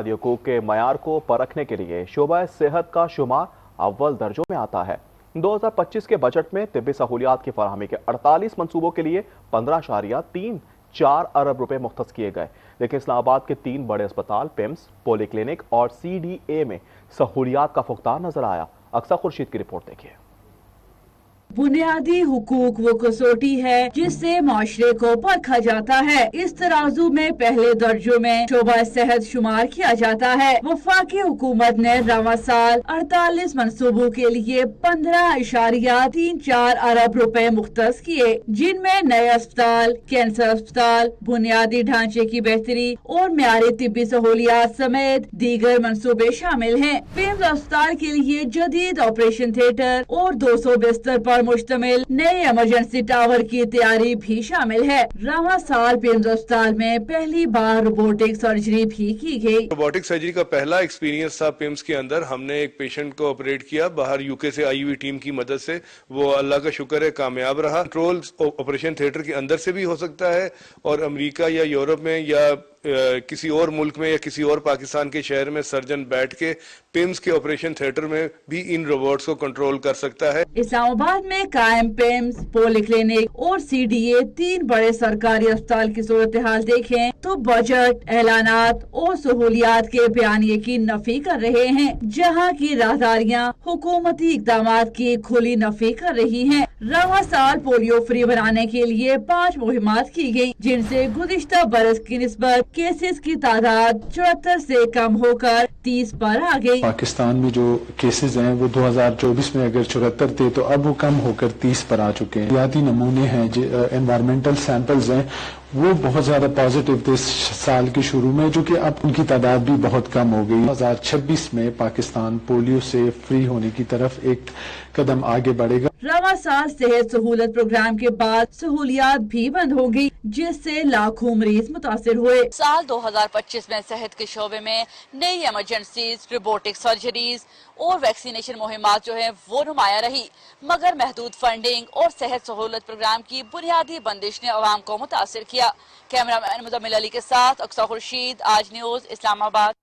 حقوق کے معیار کو پرکھنے کے لیے شعبہ صحت کا شمار اول درجوں میں آتا ہے۔ 2025 کے بجٹ میں طبی سہولیات کی فراہمی کے 48 منصوبوں کے لیے 15.34 ارب روپے مختص کیے گئے، لیکن اسلام آباد کے 3 بڑے اسپتال پیمز، پولی کلینک اور CDA میں سہولیات کا فقدان نظر آیا۔ اقصیٰ خورشید کی رپورٹ دیکھیے۔ بنیادی حقوق وہ کسوٹی ہے جس سے معاشرے کو پرکھا جاتا ہے۔ اس ترازو میں پہلے درجوں میں شعبہ صحت شمار کیا جاتا ہے۔ وفاقی حکومت نے رواں سال 48 منصوبوں کے لیے 15.34 ارب روپے مختص کیے، جن میں نئے اسپتال، کینسر اسپتال، بنیادی ڈھانچے کی بہتری اور معیاری طبی سہولیات سمیت دیگر منصوبے شامل ہیں۔ پیمز اسپتال کے لیے جدید آپریشن تھیٹر اور 200 بستر پر مشتمل نئے ایمرجنسی ٹاور کی تیاری بھی شامل ہے۔ رواں سال پیمز اسپتال میں پہلی بار روبوٹک سرجری بھی کی گئی۔ روبوٹک سرجری کا پہلا ایکسپیرینس تھا پیمز کے اندر۔ ہم نے ایک پیشنٹ کو آپریٹ کیا باہر UK سے آئی ہوئی ٹیم کی مدد سے، وہ اللہ کا شکر ہے کامیاب رہا۔ کنٹرول آپریشن تھیٹر کے اندر سے بھی ہو سکتا ہے اور امریکہ یا یورپ میں یا کسی اور ملک میں یا کسی اور پاکستان کے شہر میں سرجن بیٹھ کے پیمز کے آپریشن تھیٹر میں بھی ان روبوٹس کو کنٹرول کر سکتا ہے۔ اسلام آباد میں قائم پیمز، پولی کلینک اور CDA 3 بڑے سرکاری اسپتال کی صورتحال دیکھیں تو بجٹ، اعلانات اور سہولیات کے بیانیے کی نفی کر رہے ہیں، جہاں کی راہداریاں حکومتی اقدامات کی کھلی نفی کر رہی ہیں۔ رواں سال پولیو فری بنانے کے لیے 5 مہمات کی گئی، جن سے گزشتہ برس کی نسبت کیسز کی تعداد 74 سے کم ہو کر 30 پر آ گئی۔ پاکستان میں جو کیسز ہیں وہ 2024 میں اگر 74 تھے تو اب وہ کم ہو کر 30 پر آ چکے ہیں۔ حیاتی نمونے ہیں، انوائرمنٹل سیمپلز ہیں، وہ بہت زیادہ پازیٹیو تھے سال کے شروع میں، جو کہ اب ان کی تعداد بھی بہت کم ہو گئی۔ 2026 میں پاکستان پولیو سے فری ہونے کی طرف ایک قدم آگے بڑھے گا۔ رواں سال صحت سہولت پروگرام کے بعد سہولیات بھی بند ہو گئی، جس سے لاکھوں مریض متاثر ہوئے۔ سال 2025 میں صحت کے شعبے میں نئی ایمرجنسیز، روبوٹک سرجریز اور ویکسینیشن مہمات جو ہیں وہ نمایاں رہی، مگر محدود فنڈنگ اور صحت سہولت پروگرام کی بنیادی بندش نے عوام کو متاثر کیا۔ کیمرہ مین مزمل علی کے ساتھ اقصیٰ خورشید، آج نیوز، اسلام آباد۔